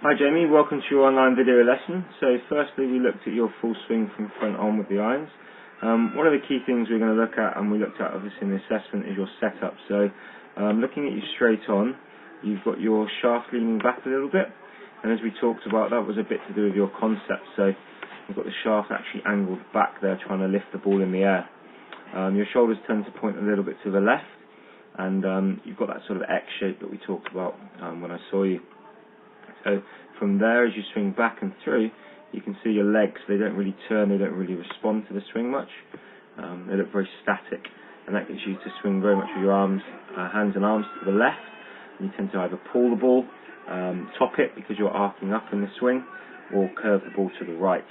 Hi Jamie, welcome to your online video lesson. So firstly we looked at your full swing from front on with the irons. One of the key things we're going to look at, and we looked at obviously in the assessment, is your setup. So looking at you straight on, you've got your shaft leaning back a little bit, and as we talked about, that was a bit to do with your concept. So you've got the shaft actually angled back there trying to lift the ball in the air. Your shoulders tend to point a little bit to the left, and you've got that sort of X shape that we talked about when I saw you. So from there, as you swing back and through, you can see your legs, they don't really turn, they don't really respond to the swing much. They look very static, and that gets you to swing very much with your arms, hands and arms to the left, and you tend to either pull the ball, top it because you're arcing up in the swing, or curve the ball to the right.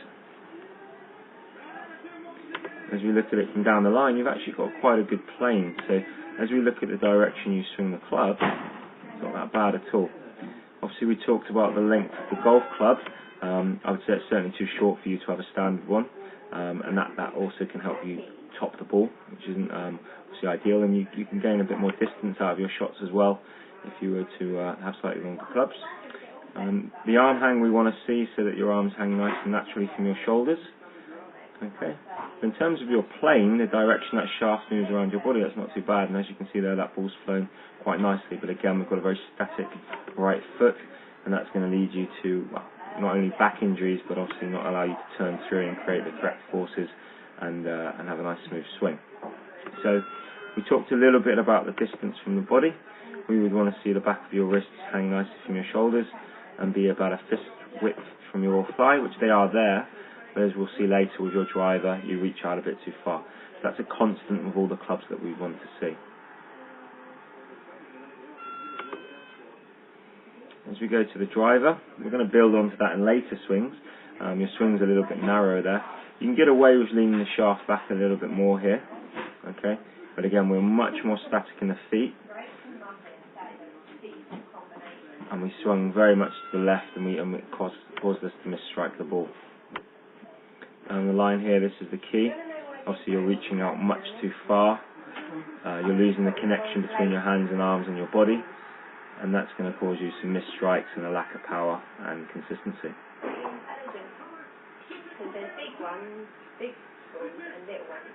As we look at it from down the line, you've actually got quite a good plane. So as we look at the direction you swing the club, it's not that bad at all. Obviously we talked about the length of the golf club. I would say it's certainly too short for you to have a standard one, and that also can help you top the ball, which isn't obviously ideal, and you can gain a bit more distance out of your shots as well if you were to have slightly longer clubs. The arm hang we want to see so that your arms hang nice and naturally from your shoulders. Okay. In terms of your plane, the direction that shaft moves around your body, that's not too bad, and as you can see there, that ball's flown quite nicely, but again, we've got a very static right foot, and that's going to lead you to, well, not only back injuries, but obviously not allow you to turn through and create the correct forces and have a nice smooth swing. So, we talked a little bit about the distance from the body. We would want to see the back of your wrists hang nicely from your shoulders and be about a fist width from your thigh, which they are there. But as we'll see later with your driver, you reach out a bit too far. So that's a constant with all the clubs that we want to see. As we go to the driver, we're going to build onto that in later swings. Your swing's a little bit narrow there. You can get away with leaning the shaft back a little bit more here. Okay, but again, we're much more static in the feet. And we swung very much to the left, and it caused us to misstrike the ball. And the line here, this is the key. Obviously you're reaching out much too far. You're losing the connection between your hands and arms and your body, and that's going to cause you some missed strikes and a lack of power and consistency. Because there's big ones, big ones and little ones.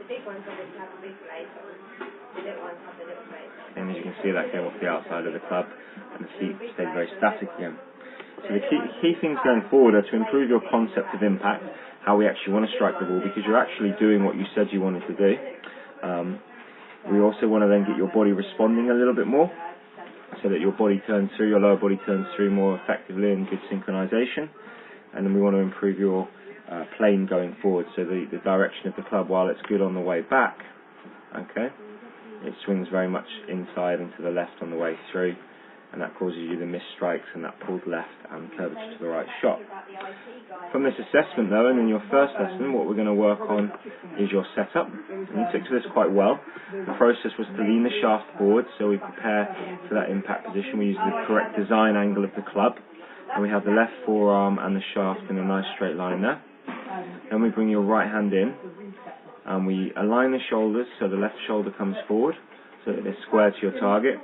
The big ones obviously have a big blade on. The little ones have the little blade on. And as you can see, that came off the outside of the club, and the feet stayed very static again. So the key things going forward are to improve your concept of impact, how we actually want to strike the ball, because you're actually doing what you said you wanted to do. We also want to then get your body responding a little bit more, so that your body turns through, your lower body turns through more effectively in good synchronization. And then we want to improve your plane going forward, so the direction of the club, while it's good on the way back, okay, it swings very much inside and to the left on the way through, and that causes you the missed strikes and that pulled left and curvature to the right shot. From this assessment though, and in your first lesson, what we're going to work on is your setup, and you took to this quite well. The process was to lean the shaft forward, so we prepare for that impact position. We use the correct design angle of the club, and we have the left forearm and the shaft in a nice straight line there. Then we bring your right hand in, and we align the shoulders so the left shoulder comes forward, so that they're square to your target,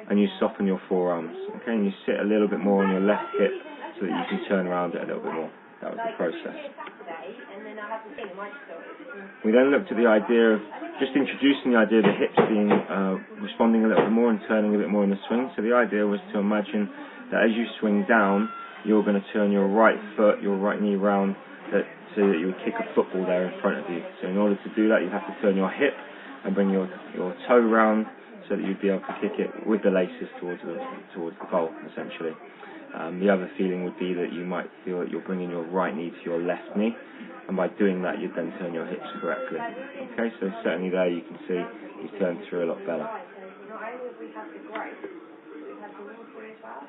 and you soften your forearms, okay, and you sit a little bit more on your left hip so that you can turn around it a little bit more. That was the process. We then looked at the idea of just introducing the idea of the hips being responding a little bit more and turning a bit more in the swing. So the idea was to imagine that as you swing down, you're going to turn your right foot, your right knee round, so that you would kick a football there in front of you. So in order to do that, you have to turn your hip and bring your toe round, so that you'd be able to kick it with the laces towards the goal, essentially. The other feeling would be that you might feel that you're bringing your right knee to your left knee, and by doing that you'd then turn your hips correctly. Okay, so certainly there you can see you've turned through a lot better. Not only have we had the growth, we've had the water as well.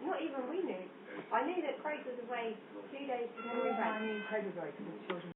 Not even we knew. I knew that Craig was away 2 days before we went.